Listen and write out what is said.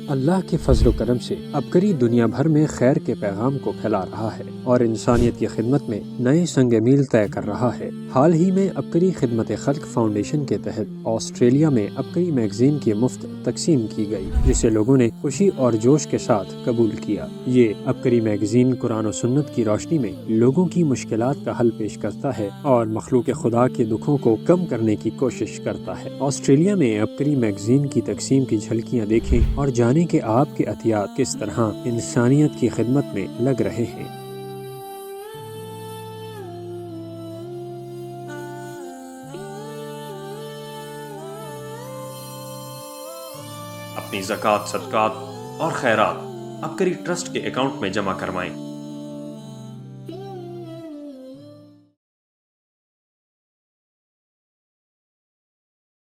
اللہ کے فضل و کرم سے عبقری دنیا بھر میں خیر کے پیغام کو پھیلا رہا ہے اور انسانیت کی خدمت میں نئے سنگ میل طے کر رہا ہے۔ حال ہی میں عبقری خدمت خلق فاؤنڈیشن کے تحت آسٹریلیا میں عبقری میگزین کی مفت تقسیم کی گئی، جسے لوگوں نے خوشی اور جوش کے ساتھ قبول کیا۔ یہ عبقری میگزین قرآن و سنت کی روشنی میں لوگوں کی مشکلات کا حل پیش کرتا ہے اور مخلوق خدا کے دکھوں کو کم کرنے کی کوشش کرتا ہے۔ آسٹریلیا میں عبقری میگزین کی تقسیم کی جھلکیاں دیکھیں اور جانیں کہ آپ کے عطیات کس طرح انسانیت کی خدمت میں لگ رہے ہیں۔ اپنی زکوٰۃ، صدقات اور خیرات عبقری ٹرسٹ کے اکاؤنٹ میں جمع کروائیں۔